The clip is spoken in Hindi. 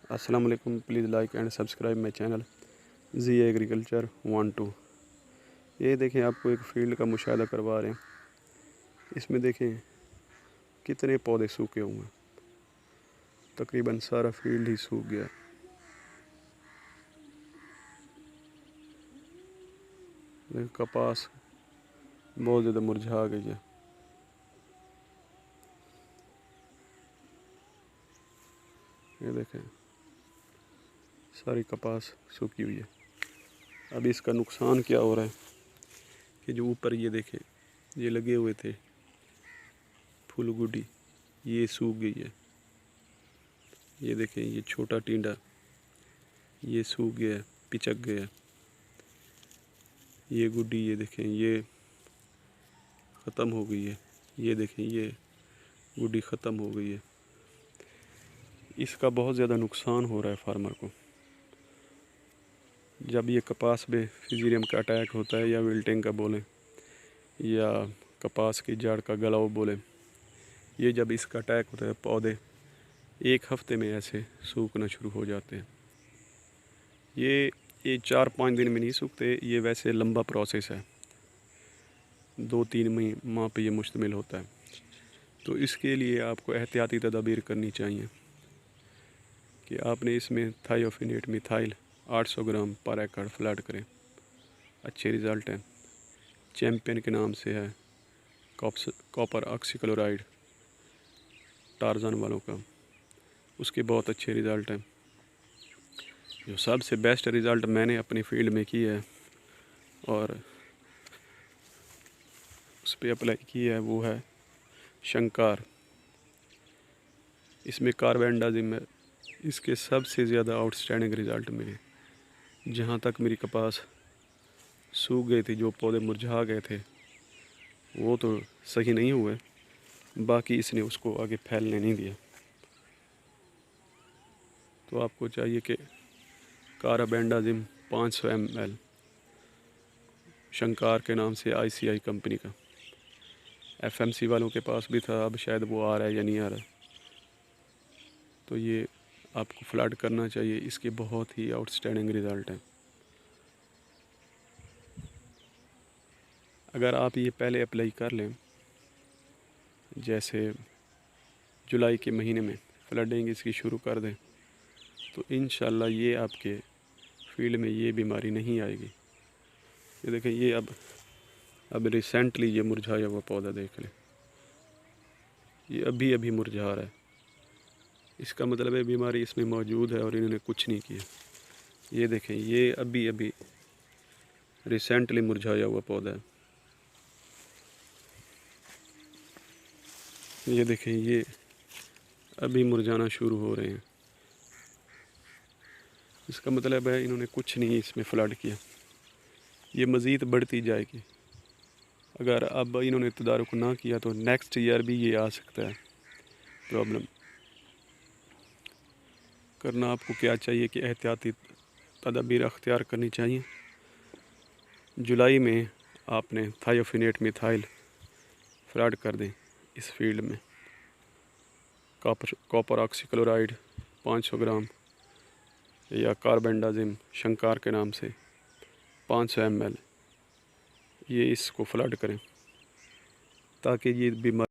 अस्सलाम वालेकुम। Please like and subscribe my channel G agriculture 1-2। ये देखें, आपको एक फील्ड का मुशाहिदा करवा रहे हैं। इसमें देखें कितने पौधे सूखे हुए हैं, तकरीबन सारा फील्ड ही सूख गया। कपास बहुत ज़्यादा मुरझा गई है। ये देखें सारी कपास सूखी हुई है। अब इसका नुकसान क्या हो रहा है कि जो ऊपर ये देखें, ये लगे हुए थे फूल गुडी, ये सूख गई है। ये देखें, ये छोटा टिंडा ये सूख गया है, पिचक गया है। ये गुडी ये देखें, ये ख़त्म हो गई है। ये देखें, ये गुडी ख़त्म हो गई है। इसका बहुत ज़्यादा नुकसान हो रहा है फार्मर को। जब ये कपास में फिजीरियम का अटैक होता है, या विल्टिंग का बोलें, या कपास की जड़ का गलाव बोलें, ये जब इसका अटैक होता है, पौधे एक हफ्ते में ऐसे सूखना शुरू हो जाते हैं। ये 4-5 दिन में नहीं सूखते, ये वैसे लंबा प्रोसेस है, 2-3 माह पे ये मुश्तमिल होता है। तो इसके लिए आपको एहतियाती तदाबीर करनी चाहिए कि आपने इसमें थायोफिनेट मिथाइल 800 ग्राम पर एकड़ फ्लड करें। अच्छे रिज़ल्ट हैं। चैम्पियन के नाम से है, कॉपर ऑक्सीक्लोराइड टार्जन वालों का, उसके बहुत अच्छे रिज़ल्ट हैं। जो सबसे बेस्ट रिज़ल्ट मैंने अपनी फील्ड में किया है और उस पर अप्लाई किया है, वो है शंकार। इसमें कार्बेंडाजिम है। इसके सबसे ज़्यादा आउटस्टैंडिंग रिज़ल्ट मिले। जहाँ तक मेरी कपास सूख गई थी, जो पौधे मुरझा गए थे, वो तो सही नहीं हुए, बाकी इसने उसको आगे फैलने नहीं दिया। तो आपको चाहिए कि कार्बेंडाजिम 500 ml शंकार के नाम से ICI कंपनी का, FMC वालों के पास भी था, अब शायद वो आ रहा है या नहीं आ रहा। तो ये आपको फ्लड करना चाहिए। इसके बहुत ही आउटस्टैंडिंग रिज़ल्ट हैं। अगर आप ये पहले अप्लाई कर लें, जैसे जुलाई के महीने में फ्लडिंग इसकी शुरू कर दें, तो इंशाल्लाह ये आपके फील्ड में ये बीमारी नहीं आएगी। ये देखें, ये अब रिसेंटली ये मुरझाया हुआ पौधा देख लें, ये अभी अभी मुरझा रहा है। इसका मतलब है बीमारी इसमें मौजूद है और इन्होंने कुछ नहीं किया। ये देखें, ये अभी अभी रिसेंटली मुरझाया हुआ पौधा है। ये देखें, ये अभी मुरझाना शुरू हो रहे हैं। इसका मतलब है इन्होंने कुछ नहीं इसमें फ्लड किया। ये मज़ीद बढ़ती जाएगी। अगर अब इन्होंने तदारुक ना किया तो नेक्स्ट ईयर भी ये आ सकता है प्रॉब्लम। करना आपको क्या चाहिए कि एहतियाती तदाबीर अख्तियार करनी चाहिए। जुलाई में आपने थायोफिनेट मिथाइल फ्लड कर दें इस फील्ड में। कॉपर ऑक्सीक्लोराइड 500 ग्राम या कार्बेंडाजिम शंकार के नाम से 500 ml, ये इसको फ्लड करें ताकि ये बीमारी